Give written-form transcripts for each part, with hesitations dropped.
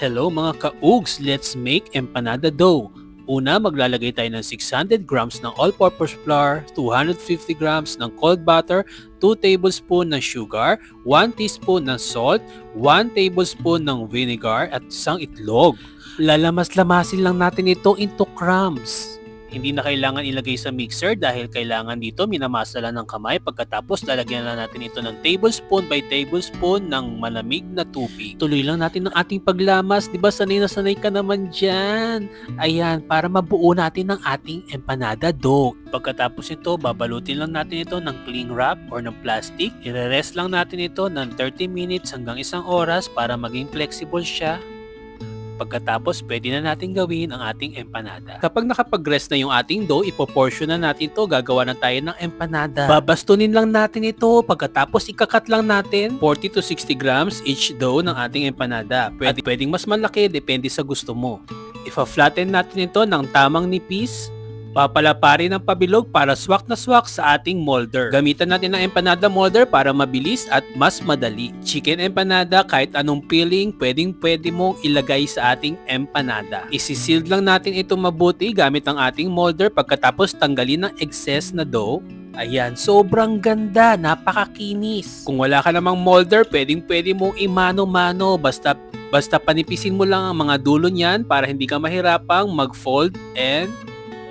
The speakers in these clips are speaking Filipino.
Hello mga ka-ugs! Let's make empanada dough. Una, maglalagay tayo ng 600 grams ng all-purpose flour, 250 grams ng cold butter, 2 tablespoon ng sugar, 1 teaspoon ng salt, 1 tablespoon ng vinegar at isang itlog. Lalamas-lamasin lang natin ito into crumbs. Hindi na kailangan ilagay sa mixer dahil kailangan dito minamasa lang ng kamay. Pagkatapos lalagyan na natin ito ng tablespoon by tablespoon ng malamig na tubig. Tuloy lang natin ng ating paglamas. Diba sanay na sanay ka naman dyan? Ayan, para mabuo natin ng ating empanada dough. Pagkatapos ito, babalutin lang natin ito ng cling wrap or ng plastic. I-rest lang natin ito ng 30 minutes hanggang 1 oras para maging flexible siya. Pagkatapos, pwede na natin gawin ang ating empanada. Kapag nakapag-rest na yung ating dough, ipoportion na natin ito. Gagawa na tayo ng empanada. Babastunin lang natin ito. Pagkatapos, ikakat lang natin 40 to 60 grams each dough ng ating empanada. Pwedeng mas malaki, depende sa gusto mo. Ipa-flatten natin ito ng tamang nipis. Papalaparin ng pabilog para swak na swak sa ating molder. Gamitan natin ng empanada molder para mabilis at mas madali. Chicken empanada, kahit anong filling, pwede mong ilagay sa ating empanada. Isisealed lang natin ito mabuti gamit ang ating molder pagkatapos tanggalin ng excess na dough. Ayan, sobrang ganda, napakakinis. Kung wala ka namang molder, pwede mong imano-mano. Basta panipisin mo lang ang mga dulo niyan para hindi ka mahirapang mag-fold and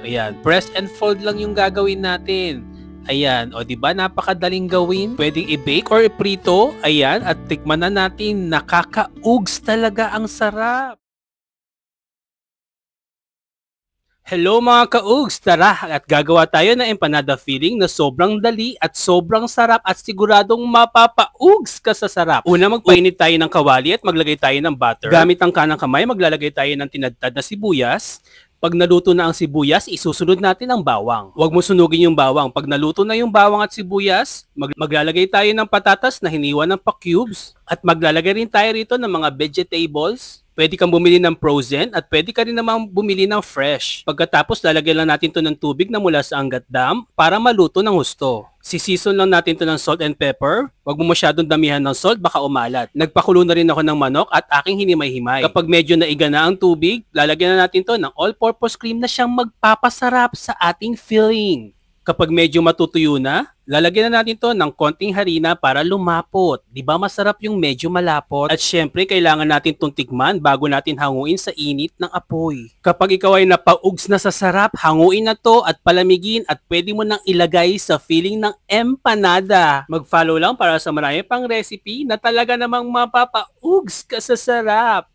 ayan, press and fold lang yung gagawin natin. Ayan, o diba napakadaling gawin? Pwedeng i-bake or i-prito. Ayan, at tikman na natin. Nakaka-ugs talaga, ang sarap. Hello mga ka-ugs! Tara at gagawa tayo ng empanada filling na sobrang dali at sobrang sarap at siguradong mapapa-ugs ka sa sarap. Una, magpainit tayo ng kawali at maglagay tayo ng butter. Gamit ang kanang kamay, maglalagay tayo ng tinadtad na sibuyas. Pag naluto na ang sibuyas, isusunod natin ang bawang. Huwag mo sunugin yung bawang. Pag naluto na yung bawang at sibuyas, maglalagay tayo ng patatas na hiniwa ng pa-cubes. At maglalagay rin tayo rito ng mga vegetables. Pwede kang bumili ng frozen at pwede ka rin namang bumili ng fresh. Pagkatapos, lalagyan lang natin to ng tubig na mula sa Angat Dam para maluto ng husto. Sisison lang natin to ng salt and pepper. Huwag mo masyadong damihan ng salt, baka umalat. Nagpakulo na rin ako ng manok at aking hinimay-himay. Kapag medyo naiga na ang tubig, lalagyan na natin to ng all-purpose cream na siyang magpapasarap sa ating filling. Kapag medyo matutuyo na, lalagyan na natin to ng konting harina para lumapot. Diba masarap yung medyo malapot? At syempre, kailangan natin itong tikman bago natin hanguin sa init ng apoy. Kapag ikaw ay napaugs na sa sarap, hanguin na to at palamigin at pwede mo nang ilagay sa filling ng empanada. Mag-follow lang para sa marami pang recipe na talaga namang mapapaugs ka sa sarap.